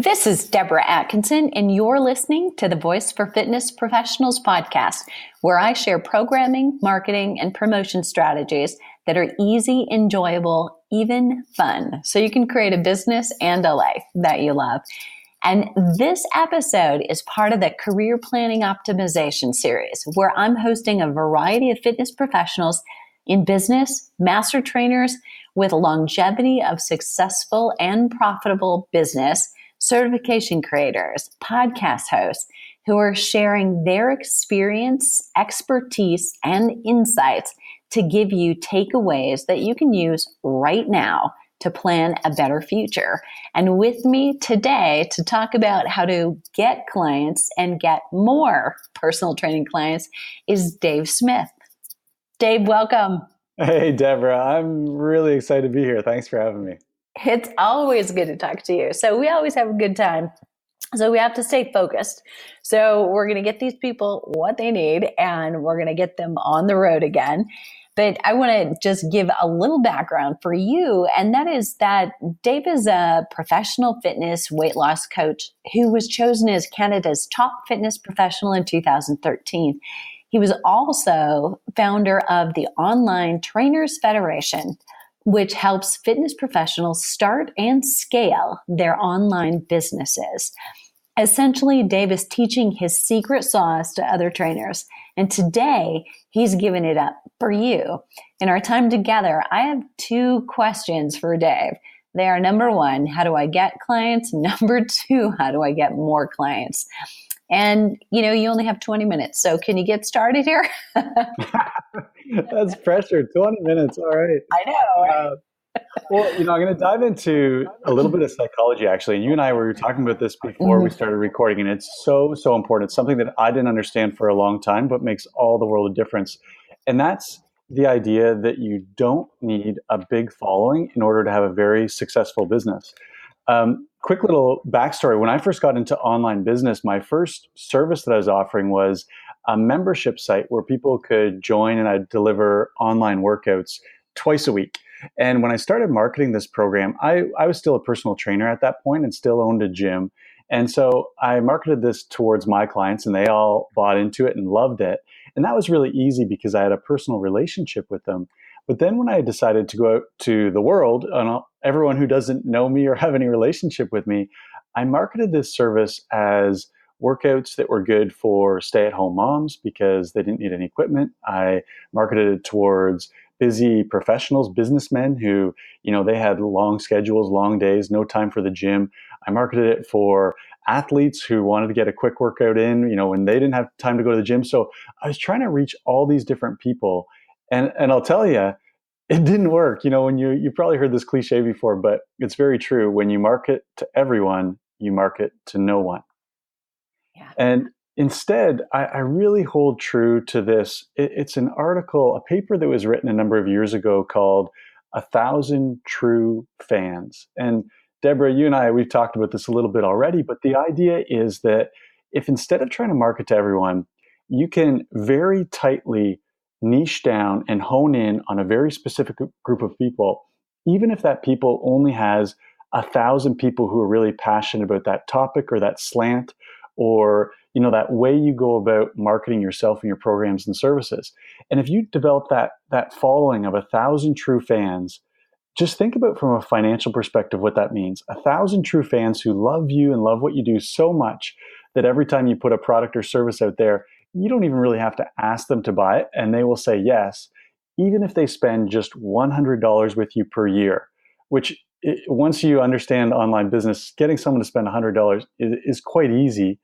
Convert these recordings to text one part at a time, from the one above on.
This is Deborah Atkinson, and you're listening to the Voice for Fitness Professionals podcast, where I share programming, marketing, and promotion strategies that are easy, enjoyable, even fun, so you can create a business and a life that you love. And this episode is part of the Career Planning Optimization series, where I'm hosting a variety of fitness professionals in business, master trainers with longevity of successful and profitable business, certification creators, podcast hosts who are sharing their experience, expertise, and insights to give you takeaways that you can use right now to plan a better future. And with me today to talk about how to get clients and get more personal training clients is Dave Smith. Dave, welcome. Hey, Deborah. I'm really excited to be here. Thanks for having me. It's always good to talk to you. So we always have a good time. So we have to stay focused. So we're going to get these people what they need, and we're going to get them on the road again. But I want to just give a little background for you, and that is that Dave is a professional fitness weight loss coach who was chosen as Canada's top fitness professional in 2013. He was also founder of the Online Trainers Federation, which helps fitness professionals start and scale their online businesses. Essentially, Dave is teaching his secret sauce to other trainers, and today he's giving it up for you. In our time together, I have two questions for Dave. They are, number one, how do I get clients? Number two, how do I get more clients? And, you only have 20 minutes, so can you get started here? That's pressure. 20 minutes. All right. I know, right? Well, I'm going to dive into a little bit of psychology, actually. You and I were talking about this before we started recording, and it's so, so important. It's something that I didn't understand for a long time, but makes all the world of difference. And that's the idea that you don't need a big following in order to have a very successful business. Quick little backstory. When I first got into online business, my first service that I was offering was a membership site where people could join, and I'd deliver online workouts twice a week. And when I started marketing this program, I was still a personal trainer at that point and still owned a gym. And so I marketed this towards my clients, and they all bought into it and loved it. And that was really easy because I had a personal relationship with them. But then when I decided to go out to the world, and everyone who doesn't know me or have any relationship with me, I marketed this service as workouts that were good for stay-at-home moms because they didn't need any equipment. I marketed it towards busy professionals, businessmen who, they had long schedules, long days, no time for the gym. I marketed it for athletes who wanted to get a quick workout in, when they didn't have time to go to the gym. So I was trying to reach all these different people. And I'll tell you, it didn't work. When you probably heard this cliche before, but it's very true. When you market to everyone, you market to no one. Yeah. And instead, I really hold true to this. It's an article, a paper that was written a number of years ago called 1,000 True Fans. And Deborah, you and I, we've talked about this a little bit already, but the idea is that if instead of trying to market to everyone, you can very tightly niche down and hone in on a very specific group of people, even if that people only has 1,000 people who are really passionate about that topic or that slant, or that way you go about marketing yourself and your programs and services. And if you develop that following of 1,000 true fans, just think about from a financial perspective what that means. 1,000 true fans who love you and love what you do so much that every time you put a product or service out there, you don't even really have to ask them to buy it, and they will say yes, even if they spend just $100 with you per year, which once you understand online business, getting someone to spend $100 is quite easy.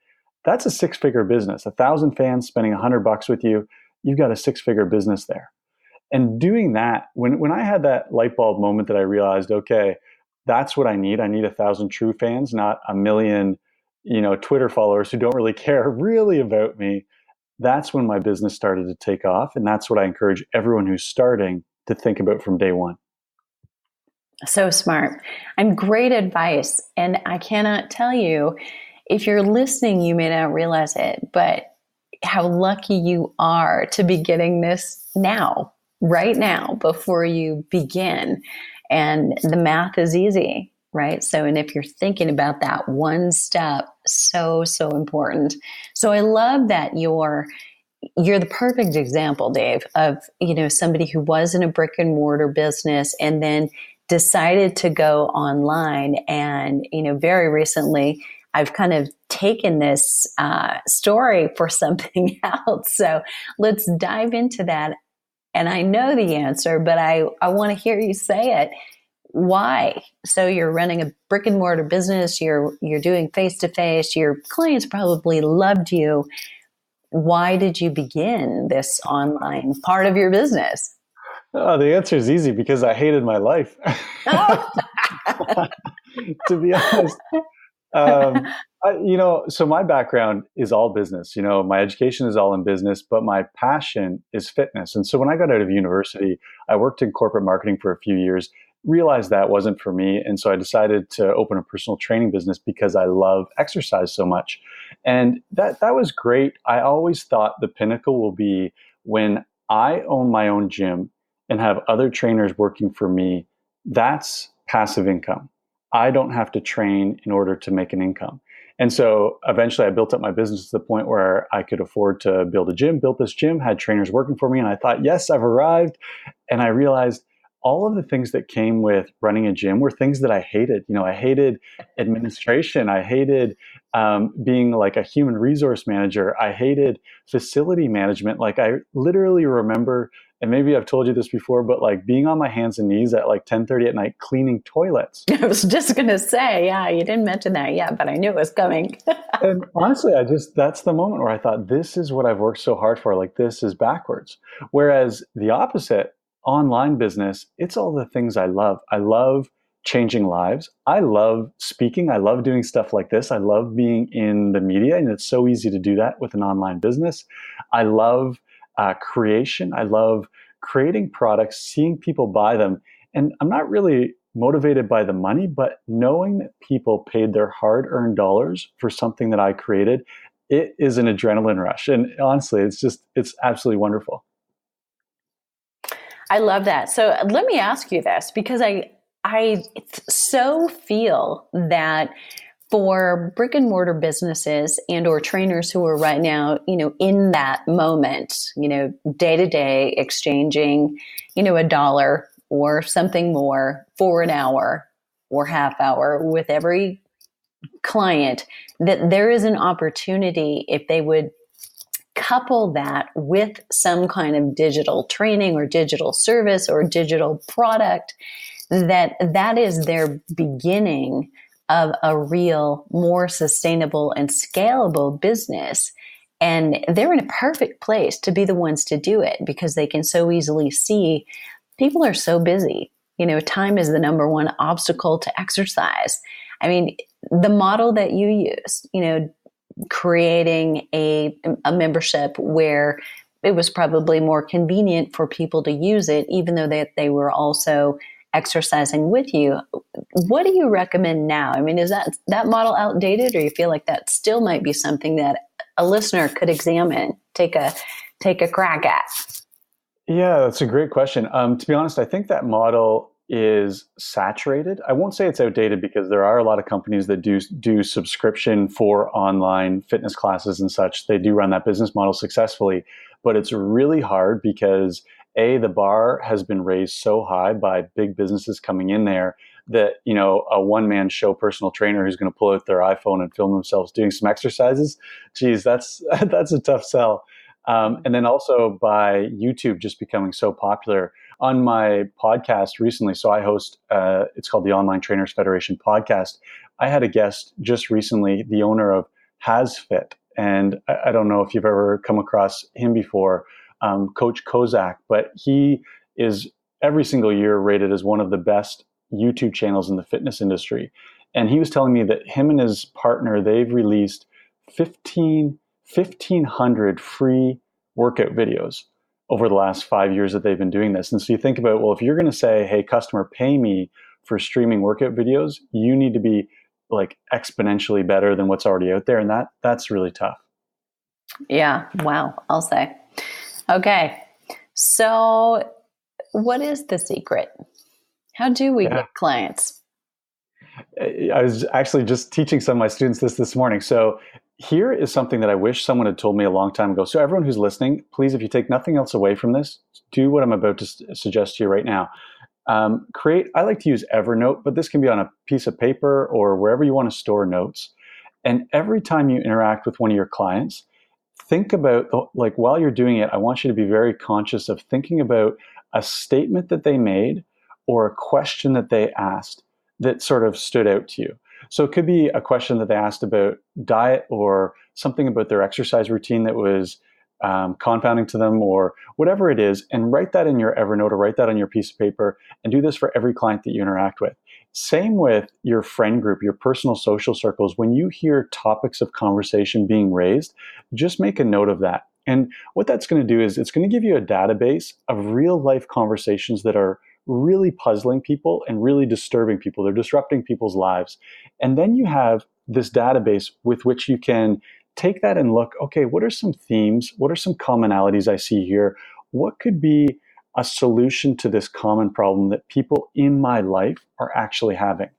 That's a six-figure business. 1,000 fans spending $100 with you, you've got a six-figure business there. And doing that, when I had that light bulb moment that I realized, okay, that's what I need. I need 1,000 true fans, not a million, Twitter followers who don't really care really about me. That's when my business started to take off. And that's what I encourage everyone who's starting to think about from day one. So smart and great advice. And I cannot tell you, if you're listening, you may not realize it, but how lucky you are to be getting this right now, before you begin. And the math is easy. right? So, and if you're thinking about that one step, so, so important. So I love that you're the perfect example, Dave, of, somebody who was in a brick and mortar business and then decided to go online. And, very recently, I've kind of taken this story for something else. So let's dive into that. And I know the answer, but I want to hear you say it. Why? So you're running a brick and mortar business, you're doing face to face, your clients probably loved you. Why did you begin this online part of your business? The answer is easy because I hated my life. Oh. To be honest, so my background is all business. My education is all in business, but my passion is fitness. And so when I got out of university, I worked in corporate marketing for a few years, realized that wasn't for me. And so I decided to open a personal training business because I love exercise so much. And that was great. I always thought the pinnacle will be when I own my own gym and have other trainers working for me. That's passive income. I don't have to train in order to make an income. And so eventually I built up my business to the point where I could afford to build a gym, built this gym, had trainers working for me. And I thought, yes, I've arrived. And I realized all of the things that came with running a gym were things that I hated. I hated administration. I hated being like a human resource manager. I hated facility management. Like I literally remember, and maybe I've told you this before, but like being on my hands and knees at like 10:30 at night cleaning toilets. I was just going to say, yeah, you didn't mention that yet, but I knew it was coming. And honestly, that's the moment where I thought, this is what I've worked so hard for. Like, this is backwards. Whereas the opposite, online business, it's all the things I love. I love changing lives. I love speaking. I love doing stuff like this. I love being in the media, and it's so easy to do that with an online business. I love creation. I love creating products, seeing people buy them. And I'm not really motivated by the money, but knowing that people paid their hard-earned dollars for something that I created, it is an adrenaline rush. And honestly, it's absolutely wonderful. I love that. So let me ask you this, because I so feel that for brick and mortar businesses and or trainers who are right now, in that moment, day to day exchanging, a dollar or something more for an hour or half hour with every client, that there is an opportunity if they would couple that with some kind of digital training or digital service or digital product, that is their beginning of a real, more sustainable and scalable business. And they're in a perfect place to be the ones to do it because they can so easily see people are so busy. Time is the number one obstacle to exercise. I mean, the model that you use, creating a membership where it was probably more convenient for people to use it, even though they were also exercising with you. What do you recommend now? I mean, is that model outdated, or you feel like that still might be something that a listener could examine, take a crack at? Yeah, that's a great question. To be honest, I think that model is saturated. I won't say it's outdated because there are a lot of companies that do subscription for online fitness classes and such. They do run that business model successfully, but it's really hard because the bar has been raised so high by big businesses coming in there that, a one-man show personal trainer who's going to pull out their iPhone and film themselves doing some exercises. Geez, that's a tough sell. And then also by YouTube just becoming so popular. On my podcast recently, so I host, it's called the Online Trainers Federation podcast. I had a guest just recently, the owner of HasFit. And I don't know if you've ever come across him before, Coach Kozak, but he is every single year rated as one of the best YouTube channels in the fitness industry. And he was telling me that him and his partner, they've released 1,500 free workout videos over the last 5 years that they've been doing this. And so you think about, well, if you're going to say, hey, customer, pay me for streaming workout videos, you need to be like exponentially better than what's already out there. And that's really tough. Yeah. Wow. I'll say. Okay. So what is the secret? How do we get clients? I was actually just teaching some of my students this morning. So here is something that I wish someone had told me a long time ago. So everyone who's listening, please, if you take nothing else away from this, do what I'm about to suggest to you right now. I like to use Evernote, but this can be on a piece of paper or wherever you want to store notes. And every time you interact with one of your clients, think about, like, while you're doing it, I want you to be very conscious of thinking about a statement that they made or a question that they asked that sort of stood out to you. So it could be a question that they asked about diet or something about their exercise routine that was confounding to them, or whatever it is, and write that in your Evernote or write that on your piece of paper, and do this for every client that you interact with. Same with your friend group, your personal social circles. When you hear topics of conversation being raised, just make a note of that. And what that's going to do is it's going to give you a database of real life conversations that are really puzzling people and really disturbing people. They're disrupting people's lives. And then you have this database with which you can take that and look, okay, what are some themes? What are some commonalities I see here? What could be a solution to this common problem that people in my life are actually having?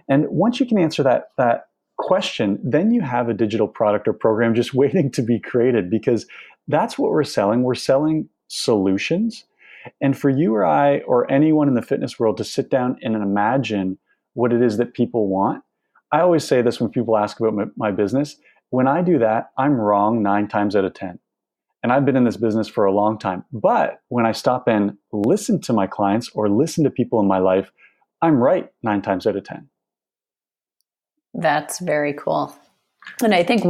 And once you can answer that question, then you have a digital product or program just waiting to be created, because that's what we're selling. We're selling solutions. And for you or I or anyone in the fitness world to sit down and imagine what it is that people want. I always say this when people ask about my business. When I do that, I'm wrong 9 times out of 10. And I've been in this business for a long time. But when I stop and listen to my clients or listen to people in my life, I'm right 9 times out of 10. That's very cool. And I think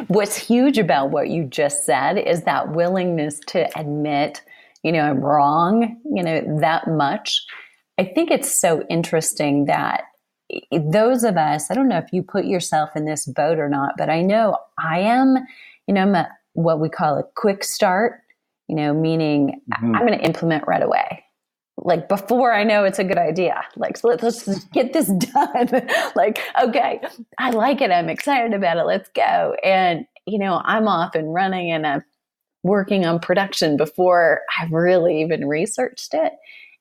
what's huge about what you just said is that willingness to admit, I'm wrong, that much. I think it's so interesting that those of us, I don't know if you put yourself in this boat or not, but I know I am, I'm at what we call a quick start, meaning I'm going to implement right away. Like before I know it's a good idea. Like, so let's just get this done. Like, okay, I like it. I'm excited about it. Let's go. And, I'm off and running and I'm working on production before I've really even researched it.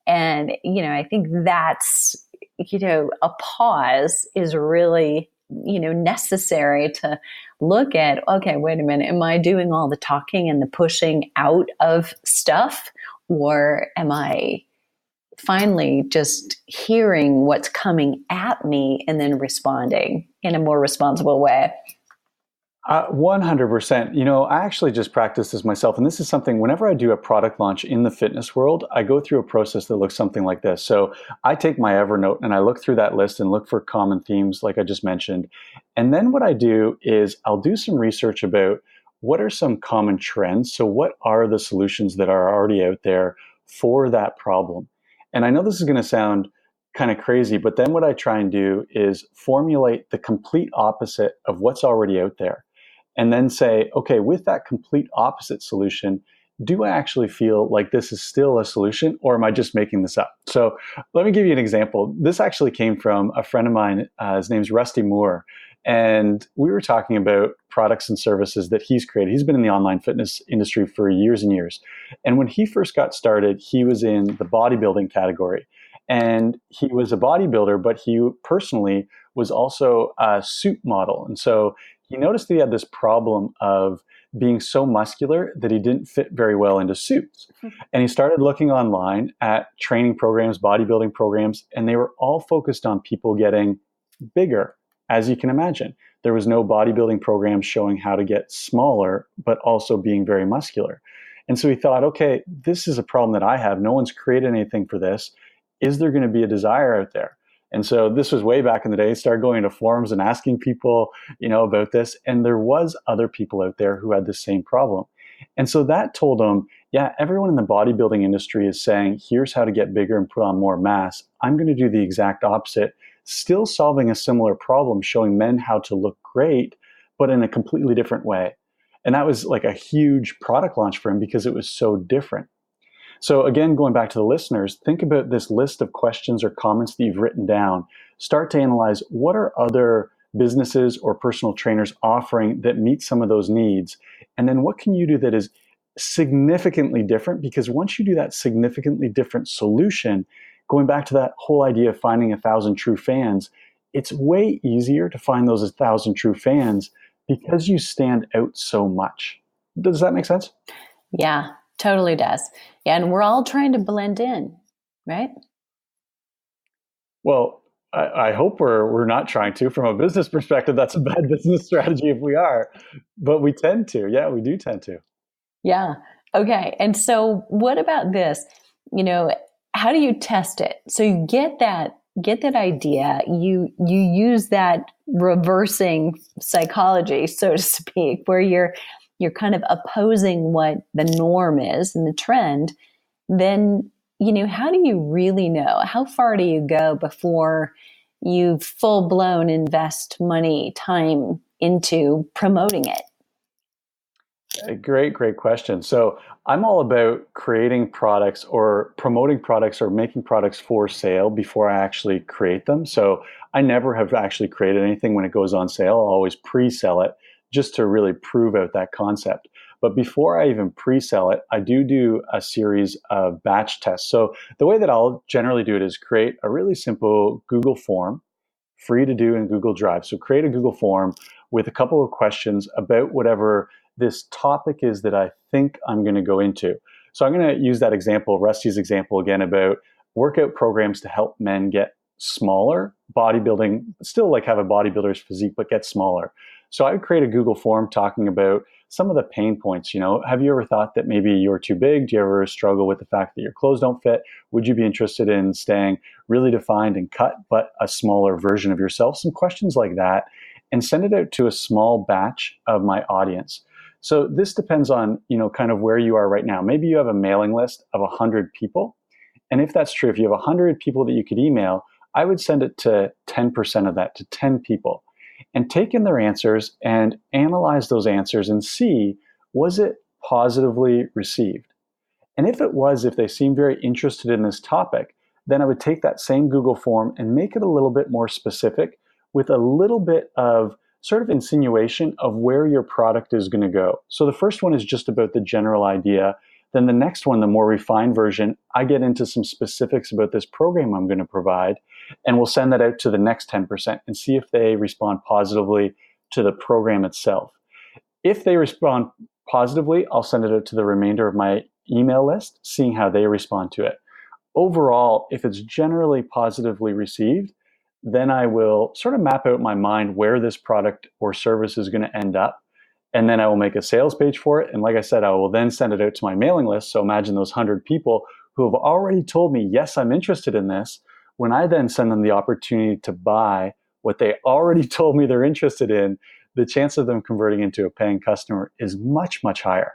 And, I think that's, a pause is really, necessary to look at, okay, wait a minute, am I doing all the talking and the pushing out of stuff? Or am I finally just hearing what's coming at me and then responding in a more responsible way? 100%. I actually just practiced this myself. And this is something, whenever I do a product launch in the fitness world, I go through a process that looks something like this. So I take my Evernote and I look through that list and look for common themes, like I just mentioned. And then what I do is I'll do some research about what are some common trends. So what are the solutions that are already out there for that problem? And I know this is going to sound kind of crazy, but then what I try and do is formulate the complete opposite of what's already out there. And then say, okay, with that complete opposite solution, do I actually feel like this is still a solution, or am I just making this up? So let me give you an example. This actually came from a friend of mine. His name's Rusty Moore. And we were talking about products and services that he's created. He's been in the online fitness industry for years and years. And when he first got started, he was in the bodybuilding category. And he was a bodybuilder, but he personally was also a suit model. And so he noticed that he had this problem of being so muscular that he didn't fit very well into suits. And he started looking online at training programs, bodybuilding programs, and they were all focused on people getting bigger, as you can imagine. There was no bodybuilding program showing how to get smaller, but also being very muscular. And so he thought, okay, this is a problem that I have. No one's created anything for this. Is there going to be a desire out there? And so this was way back in the day. Started going to forums and asking people, about this. And there was other people out there who had the same problem. And so that told him, yeah, everyone in the bodybuilding industry is saying, here's how to get bigger and put on more mass. I'm going to do the exact opposite, still solving a similar problem, showing men how to look great, but in a completely different way. And that was like a huge product launch for him because it was so different. So again, going back to the listeners, think about this list of questions or comments that you've written down. Start to analyze what are other businesses or personal trainers offering that meet some of those needs. And then what can you do that is significantly different? Because once you do that significantly different solution, going back to that whole idea of finding 1,000 true fans, it's way easier to find those 1,000 true fans because you stand out so much. Does that make sense? Yeah, totally does. Yeah, and we're all trying to blend in, right? Well, I hope we're not trying to. From a business perspective, that's a bad business strategy if we are, but we tend to. Yeah, we do tend to. Yeah. Okay. And so what about this? You know, how do you test it? So you get that idea, you use that reversing psychology, so to speak, where you're kind of opposing what the norm is and the trend, then how do you really know? How far do you go before you full blown invest money, time into promoting it? A great question. So I'm all about creating products or promoting products or making products for sale before I actually create them. So I never have actually created anything when it goes on sale. I'll always pre-sell it just to really prove out that concept. But before I even pre-sell it, I do a series of batch tests. So the way that I'll generally do it is create a really simple Google form, free to do in Google Drive. So create a Google form with a couple of questions about whatever this topic is that I think I'm going to go into. So I'm going to use that example, Rusty's example again, about workout programs to help men get smaller, bodybuilding, still like have a bodybuilder's physique, but get smaller. So I would create a Google form talking about some of the pain points. Have you ever thought that maybe you're too big? Do you ever struggle with the fact that your clothes don't fit? Would you be interested in staying really defined and cut, but a smaller version of yourself? Some questions like that, and send it out to a small batch of my audience. So this depends on, kind of where you are right now. Maybe you have a mailing list of 100 people. And if that's true, if you have 100 people that you could email, I would send it to 10% of that, to 10 people, and take in their answers and analyze those answers and see, was it positively received? And if they seem very interested in this topic, then I would take that same Google form and make it a little bit more specific with a little bit of sort of insinuation of where your product is going to go. So the first one is just about the general idea. Then the next one, the more refined version, I get into some specifics about this program I'm going to provide, and we'll send that out to the next 10% and see if they respond positively to the program itself. If they respond positively, I'll send it out to the remainder of my email list, seeing how they respond to it. Overall, if it's generally positively received, then I will sort of map out my mind where this product or service is going to end up. And then I will make a sales page for it. And like I said, I will then send it out to my mailing list. So imagine those 100 people who have already told me, yes, I'm interested in this. When I then send them the opportunity to buy what they already told me they're interested in, the chance of them converting into a paying customer is much, much higher.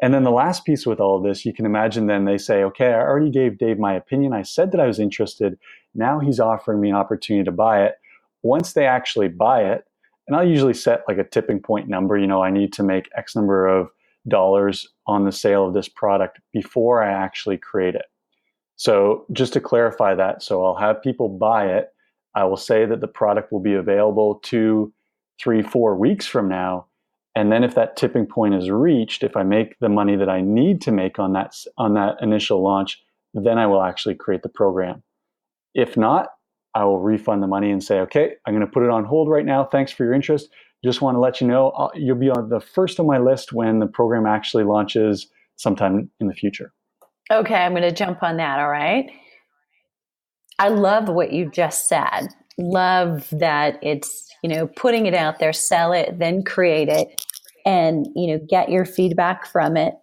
And then the last piece with all of this, you can imagine then they say, okay, I already gave Dave my opinion. I said that I was interested. Now he's offering me an opportunity to buy it. Once they actually buy it, and I'll usually set like a tipping point number, I need to make X number of dollars on the sale of this product before I actually create it. So just to clarify that, so I'll have people buy it. I will say that the product will be available 2, 3, 4 weeks from now. And then if that tipping point is reached, if I make the money that I need to make on that initial launch, then I will actually create the program. If not, I will refund the money and say, okay, I'm going to put it on hold right now. Thanks for your interest. Just want to let you know, you'll be on the first on my list when the program actually launches sometime in the future. Okay, I'm going to jump on that. All right. I love what you just said. Love that it's, putting it out there, sell it, then create it, and, get your feedback from it.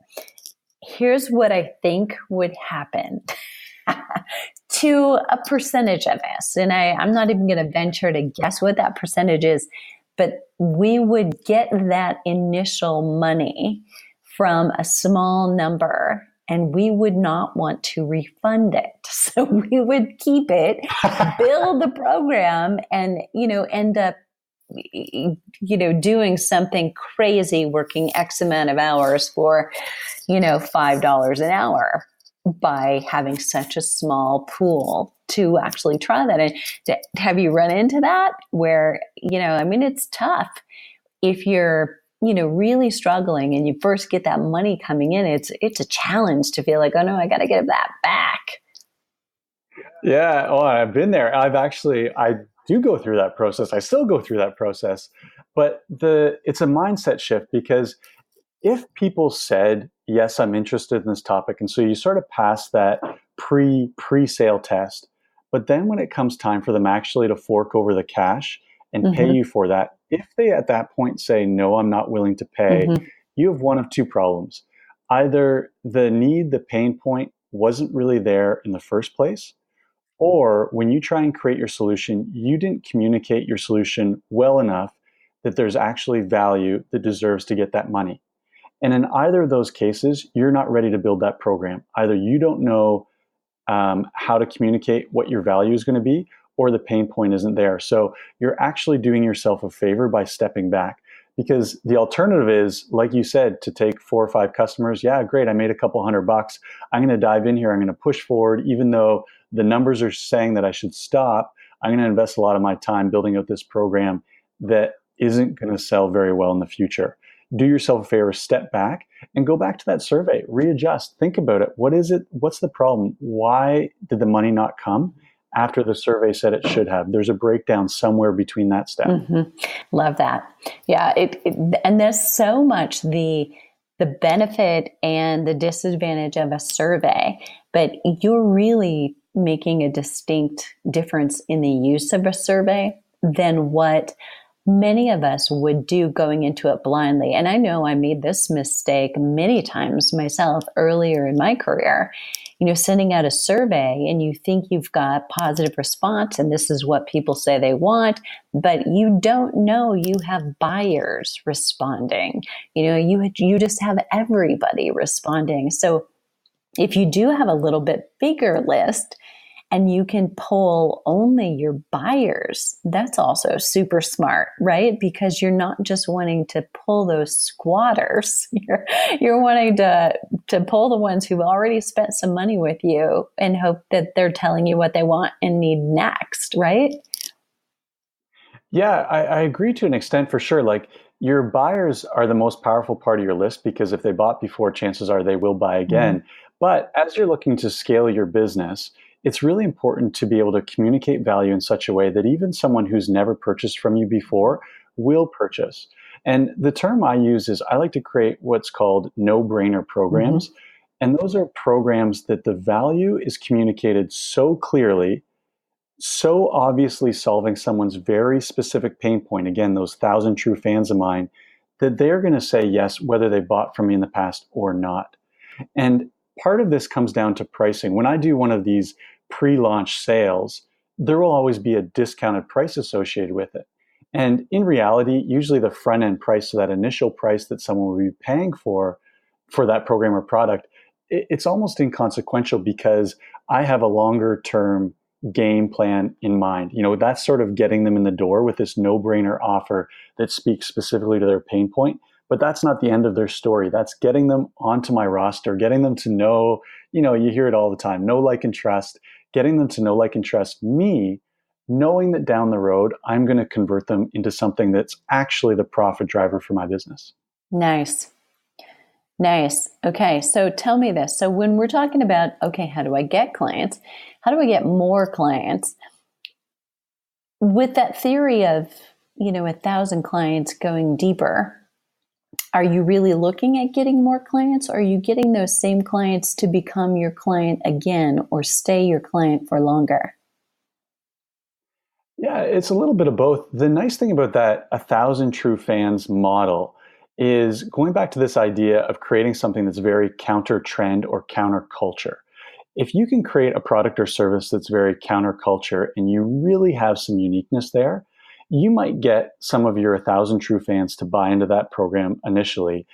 Here's what I think would happen to a percentage of us. And I'm not even going to venture to guess what that percentage is, but we would get that initial money from a small number and we would not want to refund it. So we would keep it, build the program, and, end up, doing something crazy, working X amount of hours for, $5 an hour by having such a small pool to actually try that. And have you run into that where, it's tough if you're, really struggling and you first get that money coming in, it's a challenge to feel like, oh no, I got to get that back. Yeah. Oh, I've been there. I do go through that process. I still go through that process. But it's a mindset shift, because if people said, yes, I'm interested in this topic, and so you sort of pass that pre-sale test, but then when it comes time for them actually to fork over the cash and pay Mm-hmm. you for that, if they at that point say, no, I'm not willing to pay, Mm-hmm. you have one of two problems. Either the pain point wasn't really there in the first place, or when you try and create your solution, you didn't communicate your solution well enough that there's actually value that deserves to get that money. And in either of those cases, you're not ready to build that program. Either you don't know how to communicate what your value is going to be, or the pain point isn't there. So you're actually doing yourself a favor by stepping back. Because the alternative is, like you said, to take 4 or 5 customers. Yeah, great. I made a couple $100. I'm going to dive in here. I'm going to push forward, even though the numbers are saying that I should stop. I'm going to invest a lot of my time building out this program that isn't going to sell very well in the future. Do yourself a favor, step back and go back to that survey, readjust, think about it. What is it? What's the problem? Why did the money not come after the survey said it should have? There's a breakdown somewhere between that step. Mm-hmm. Love that. Yeah. And there's so much the benefit and the disadvantage of a survey, but you're really making a distinct difference in the use of a survey than what many of us would do going into it blindly. And I know I made this mistake many times myself earlier in my career. Sending out a survey and you think you've got positive response and this is what people say they want, but you don't know you have buyers responding. You just have everybody responding. So if you do have a little bit bigger list and you can pull only your buyers, that's also super smart, right? Because you're not just wanting to pull those squatters. You're wanting to pull the ones who've already spent some money with you and hope that they're telling you what they want and need next, right? Yeah, I agree to an extent for sure. Like, your buyers are the most powerful part of your list, because if they bought before, chances are they will buy Mm-hmm. again. But as you're looking to scale your business, it's really important to be able to communicate value in such a way that even someone who's never purchased from you before will purchase. And the term I use is, I like to create what's called no-brainer Mm-hmm. programs. And those are programs that the value is communicated so clearly, so obviously solving someone's very specific pain point, again, those 1,000 true fans of mine, that they're going to say yes, whether they bought from me in the past or not. And part of this comes down to pricing. When I do one of these pre-launch sales, there will always be a discounted price associated with it. And in reality, usually the front end price, so that initial price that someone will be paying for that program or product, it's almost inconsequential, because I have a longer term game plan in mind. That's sort of getting them in the door with this no-brainer offer that speaks specifically to their pain point. But that's not the end of their story. That's getting them onto my roster, getting them to know, you hear it all the time, know, like, and trust, getting them to know, like, and trust me, knowing that down the road, I'm going to convert them into something that's actually the profit driver for my business. Nice. Nice. Okay. So tell me this. So when we're talking about, okay, how do I get clients? How do I get more clients? With that theory of, 1,000 clients going deeper, are you really looking at getting more clients? Or are you getting those same clients to become your client again or stay your client for longer? Yeah, it's a little bit of both. The nice thing about that 1,000 true fans model is going back to this idea of creating something that's very counter trend or counterculture. If you can create a product or service that's very counterculture and you really have some uniqueness there, you might get some of your 1,000 true fans to buy into that program initially.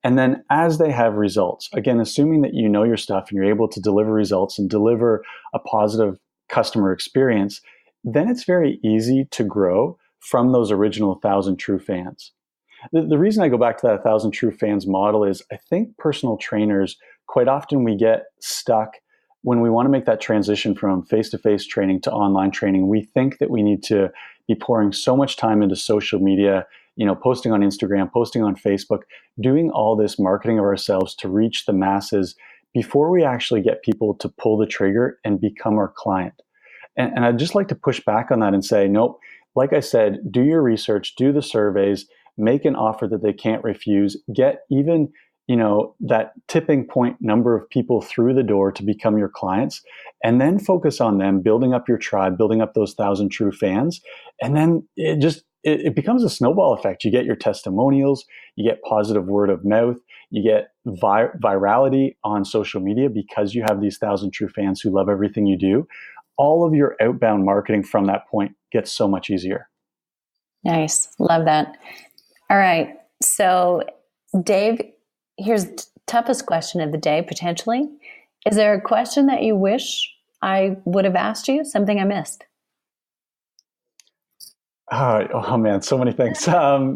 And then as they have results, again, assuming that you know your stuff and you're able to deliver results and deliver a positive customer experience, then it's very easy to grow from those original 1,000 true fans. The reason I go back to that 1,000 true fans model is, I think personal trainers, quite often we get stuck when we want to make that transition from face-to-face training to online training. We think that we need to be pouring so much time into social media, posting on Instagram, posting on Facebook, doing all this marketing of ourselves to reach the masses before we actually get people to pull the trigger and become our client. And I'd just like to push back on that and say, nope, like I said, do your research, do the surveys, make an offer that they can't refuse, get even, that tipping point number of people through the door to become your clients, and then focus on them, building up your tribe, building up those 1,000 true fans. And then it becomes a snowball effect. You get your testimonials, you get positive word of mouth, you get virality on social media because you have these 1,000 true fans who love everything you do. All of your outbound marketing from that point gets so much easier. Nice. Love that. All right. So, Dave, here's the toughest question of the day, potentially. Is there a question that you wish I would have asked you? Something I missed? Oh man, so many things.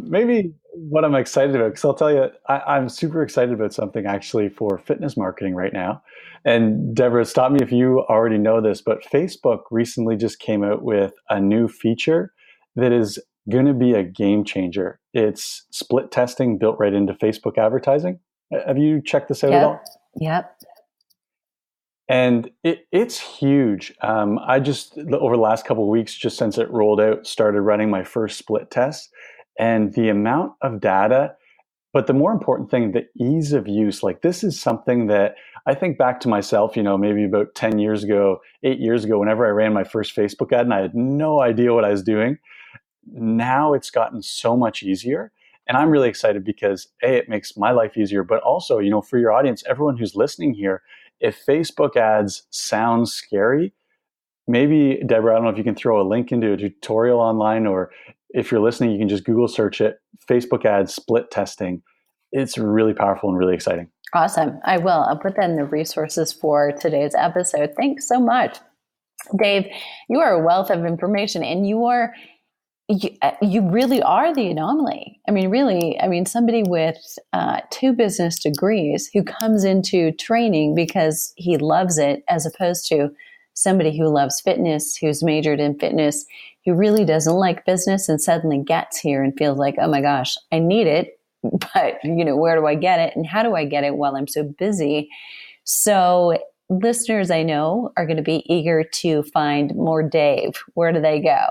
Maybe what I'm excited about, because I'll tell you, I'm super excited about something actually for fitness marketing right now. And Deborah, stop me if you already know this, but Facebook recently just came out with a new feature that is going to be a game changer. It's split testing built right into Facebook advertising. Have you checked this out at all? Yep. And it's huge. I just, over the last couple of weeks, just since it rolled out, started running my first split test. And the amount of data, but the more important thing, the ease of use. Like, this is something that I think back to myself, maybe about 10 years ago, 8 years ago, whenever I ran my first Facebook ad and I had no idea what I was doing. Now it's gotten so much easier. And I'm really excited because it makes my life easier, but also, for your audience, everyone who's listening here, if Facebook ads sound scary, maybe, Deborah, I don't know if you can throw a link into a tutorial online, or if you're listening, you can just Google search it, Facebook ads split testing. It's really powerful and really exciting. Awesome. I will. I'll put that in the resources for today's episode. Thanks so much. Dave, you are a wealth of information, and you really are the anomaly. Somebody with 2 business degrees who comes into training because he loves it, as opposed to somebody who loves fitness, who's majored in fitness, who really doesn't like business and suddenly gets here and feels like, oh my gosh, I need it, but where do I get it and how do I get it while I'm so busy? So listeners I know are going to be eager to find more Dave. Where do they go?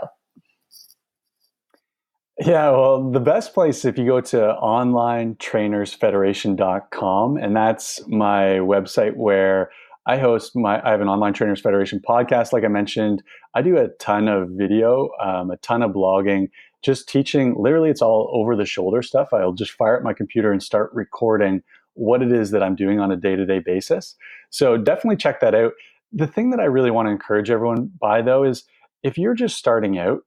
Yeah, well, the best place, if you go to onlinetrainersfederation.com, and that's my website where I have an Online Trainers Federation podcast. Like I mentioned, I do a ton of video, a ton of blogging, just teaching. Literally, it's all over the shoulder stuff. I'll just fire up my computer and start recording what it is that I'm doing on a day-to-day basis. So definitely check that out. The thing that I really want to encourage everyone by, though, is if you're just starting out,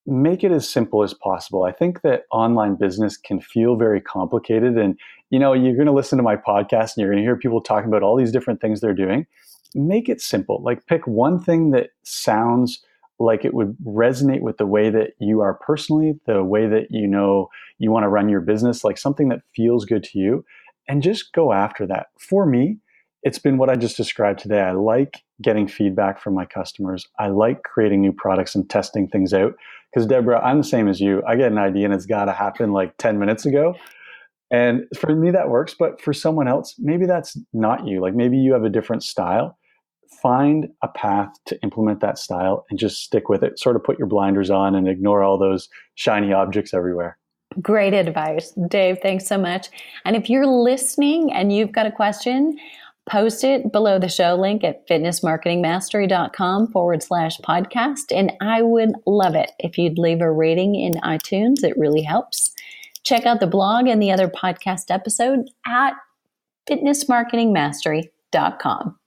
make it as simple as possible. I think that online business can feel very complicated. And, you're going to listen to my podcast and you're going to hear people talking about all these different things they're doing. Make it simple. Like, pick one thing that sounds like it would resonate with the way that you are personally, the way that you want to run your business, like something that feels good to you, and just go after that. For me, it's been what I just described today. I like getting feedback from my customers. I like creating new products and testing things out. Because, Deborah, I'm the same as you. I get an idea and it's got to happen like 10 minutes ago. And for me, that works. But for someone else, maybe that's not you. Like, maybe you have a different style. Find a path to implement that style and just stick with it. Sort of put your blinders on and ignore all those shiny objects everywhere. Great advice, Dave. Thanks so much. And if you're listening and you've got a question, post it below the show link at fitnessmarketingmastery.com/podcast. And I would love it if you'd leave a rating in iTunes. It really helps. Check out the blog and the other podcast episode at fitnessmarketingmastery.com.